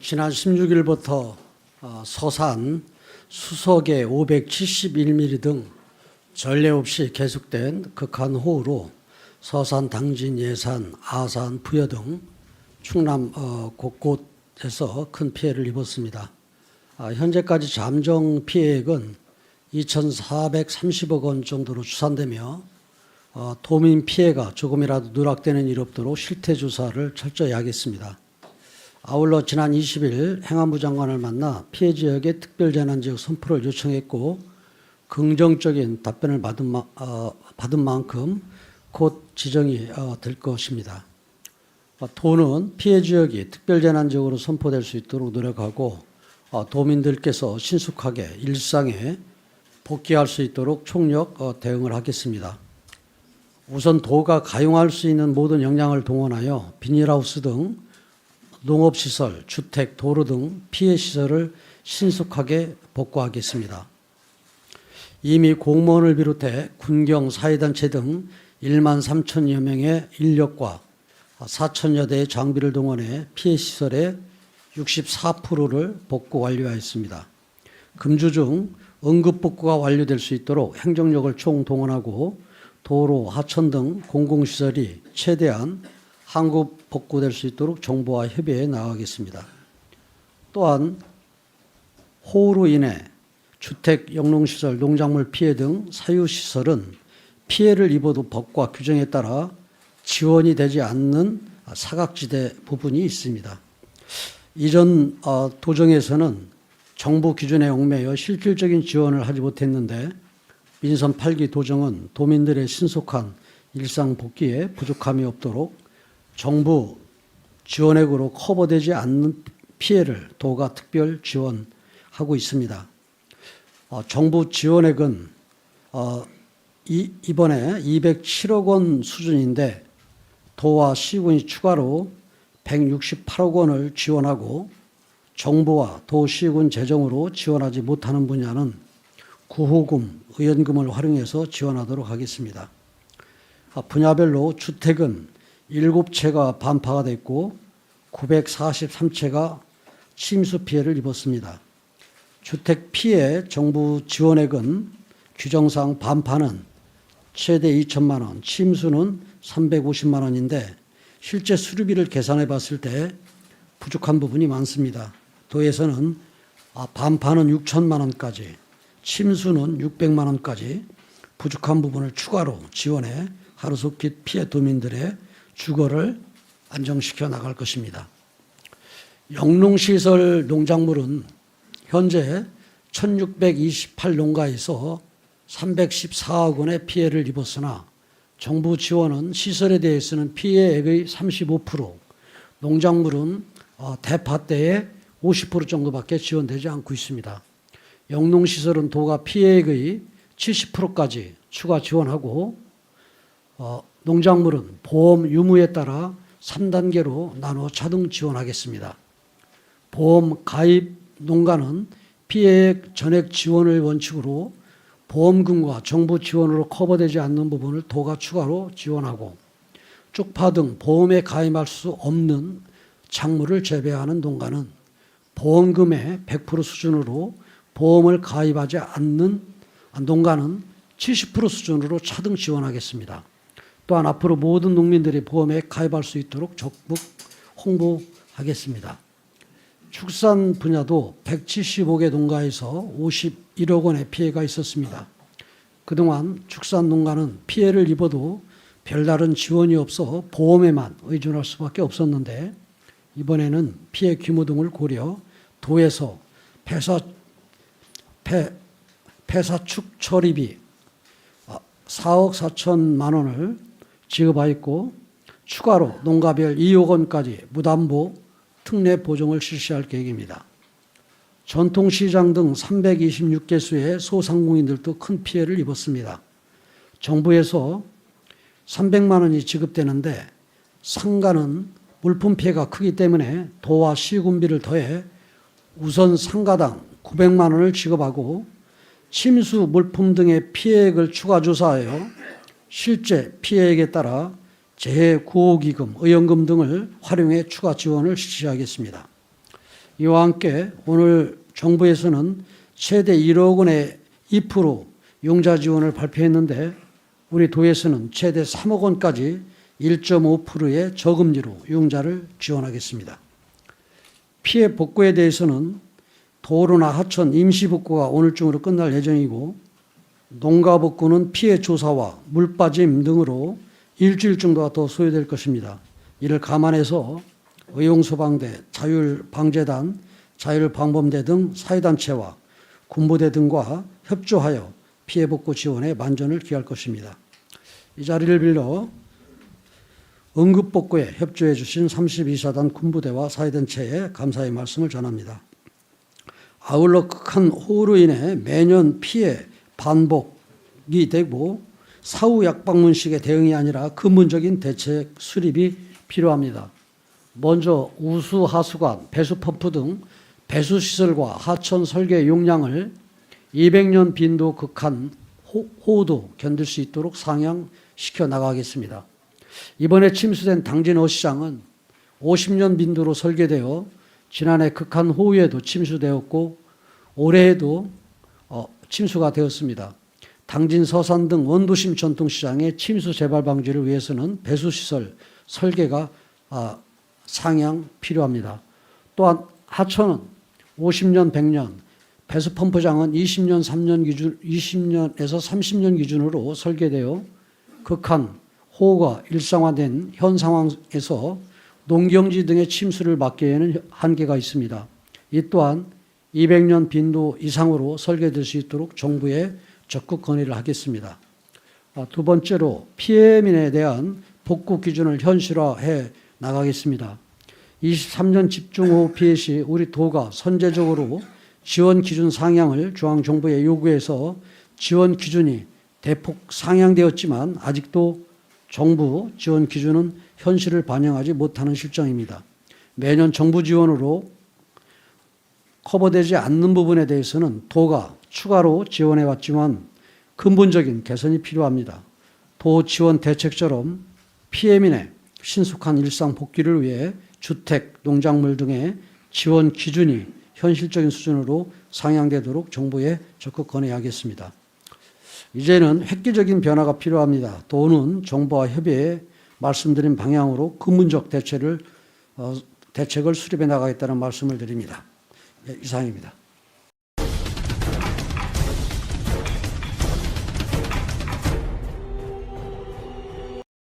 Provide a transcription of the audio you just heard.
지난 16일부터 서산, 수석에 571mm 등 전례 없이 계속된 극한호우로 서산, 당진, 예산, 아산, 부여 등 충남 곳곳에서 큰 피해를 입었습니다. 현재까지 잠정 피해액은 2,430억 원 정도로 추산되며 도민 피해가 조금이라도 누락되는 일 없도록 실태조사를 철저히 하겠습니다. 아울러 지난 20일 행안부 장관을 만나 피해 지역의 특별재난지역 선포를 요청했고 긍정적인 답변을 받은 만큼 곧 지정이 될 것입니다. 도는 피해 지역이 특별재난지역으로 선포될 수 있도록 노력하고 도민들께서 신속하게 일상에 복귀할 수 있도록 총력 대응을 하겠습니다. 우선 도가 가용할 수 있는 모든 역량을 동원하여 비닐하우스 등 농업시설, 주택, 도로 등 피해 시설을 신속하게 복구하겠습니다. 이미 공무원을 비롯해 군경, 사회단체 등 1만 3천여 명의 인력과 4천여 대의 장비를 동원해 피해 시설의 64%를 복구 완료하였습니다. 금주 중 응급복구가 완료될 수 있도록 행정력을 총동원하고 도로, 하천 등 공공시설이 최대한 항급 복구될 수 있도록 정부와 협의해 나가겠습니다. 또한 호우로 인해 주택, 영농시설, 농작물 피해 등 사유시설은 피해를 입어도 법과 규정에 따라 지원이 되지 않는 사각지대 부분이 있습니다. 이전 도정에서는 정부 기준에 얽매여 실질적인 지원을 하지 못했는데 민선 8기 도정은 도민들의 신속한 일상 복귀에 부족함이 없도록 정부 지원액으로 커버되지 않는 피해를 도가 특별 지원하고 있습니다. 정부 지원액은 이번에 207억 원 수준인데 도와 시군이 추가로 168억 원을 지원하고 정부와 도, 시군 재정으로 지원하지 못하는 분야는 구호금, 의원금을 활용해서 지원하도록 하겠습니다. 분야별로 주택은 7채가 반파가 됐고 943채가 침수 피해를 입었습니다. 주택 피해 정부 지원액은 규정상 반파는 최대 2천만 원, 침수는 350만 원인데 실제 수리비를 계산해 봤을 때 부족한 부분이 많습니다. 도에서는 반파는 6천만 원까지, 침수는 600만 원까지 부족한 부분을 추가로 지원해 하루속히 피해 도민들의 주거를 안정시켜 나갈 것입니다. 영농시설 농작물은 현재 1628농가에서 314억 원의 피해를 입었으나 정부 지원은 시설에 대해서는 피해액의 35%, 농작물은 대파 때의 50% 정도밖에 지원되지 않고 있습니다. 영농시설은 도가 피해액의 70%까지 추가 지원하고 농작물은 보험 유무에 따라 3단계로 나누어 차등 지원하겠습니다. 보험 가입 농가는 피해액 전액 지원을 원칙으로 보험금과 정부 지원으로 커버되지 않는 부분을 도가 추가로 지원하고 쪽파 등 보험에 가입할 수 없는 작물을 재배하는 농가는 보험금의 100% 수준으로 보험을 가입하지 않는 농가는 70% 수준으로 차등 지원하겠습니다. 또한 앞으로 모든 농민들이 보험에 가입할 수 있도록 적극 홍보하겠습니다. 축산 분야도 175개 농가에서 51억 원의 피해가 있었습니다. 그동안 축산 농가는 피해를 입어도 별다른 지원이 없어 보험에만 의존할 수밖에 없었는데 이번에는 피해 규모 등을 고려 도에서 폐사축 처리비 4억 4천만 원을 지급하였고 추가로 농가별 2억 원까지 무담보 특례 보정을 실시할 계획입니다. 전통시장 등 326개소의 소상공인들도 큰 피해를 입었습니다. 정부에서 300만 원이 지급되는데 상가는 물품 피해가 크기 때문에 도와 시군비를 더해 우선 상가당 900만 원을 지급하고 침수, 물품 등의 피해액을 추가 조사하여 실제 피해액에 따라 재해구호기금, 의원금 등을 활용해 추가 지원을 실시하겠습니다. 이와 함께 오늘 정부에서는 최대 1억 원의 2% 융자 지원을 발표했는데 우리 도에서는 최대 3억 원까지 1.5%의 저금리로 융자를 지원하겠습니다. 피해 복구에 대해서는 도로나 하천 임시복구가 오늘 중으로 끝날 예정이고 농가 복구는 피해 조사와 물빠짐 등으로 일주일 정도가 더 소요될 것입니다. 이를 감안해서 의용소방대, 자율방재단, 자율방범대 등 사회단체와 군부대 등과 협조하여 피해 복구 지원에 만전을 기할 것입니다. 이 자리를 빌려 응급복구에 협조해 주신 32사단 군부대와 사회단체에 감사의 말씀을 전합니다. 아울러 극한 호우로 인해 매년 피해 반복이 되고 사후 약방문식의 대응이 아니라 근본적인 대책 수립이 필요합니다. 먼저 우수 하수관, 배수 펌프 등 배수 시설과 하천 설계 용량을 200년 빈도 극한 호우도 견딜 수 있도록 상향시켜 나가겠습니다. 이번에 침수된 당진 어시장은 50년 빈도로 설계되어 지난해 극한 호우에도 침수되었고 올해에도 침수가 되었습니다. 당진 서산 등 원도심 전통시장의 침수 재발 방지를 위해서는 배수시설 설계가 상향 필요합니다. 또한 하천은 50년, 100년, 배수펌프장은 20년에서 30년 기준으로 설계되어 극한 호우가 일상화된 현 상황에서 농경지 등의 침수를 막기에는 한계가 있습니다. 이 또한 200년 빈도 이상으로 설계될 수 있도록 정부에 적극 건의를 하겠습니다. 두 번째로 피해민에 대한 복구 기준을 현실화해 나가겠습니다. 23년 집중호우 피해 시 우리 도가 선제적으로 지원 기준 상향을 중앙정부에 요구해서 지원 기준이 대폭 상향되었지만 아직도 정부 지원 기준은 현실을 반영하지 못하는 실정입니다. 매년 정부 지원으로 커버되지 않는 부분에 대해서는 도가 추가로 지원해 왔지만 근본적인 개선이 필요합니다. 도 지원 대책처럼 피해민의 신속한 일상 복귀를 위해 주택, 농작물 등의 지원 기준이 현실적인 수준으로 상향되도록 정부에 적극 건의하겠습니다. 이제는 획기적인 변화가 필요합니다. 도는 정부와 협의해 말씀드린 방향으로 근본적 대책을 수립해 나가겠다는 말씀을 드립니다. 이상입니다.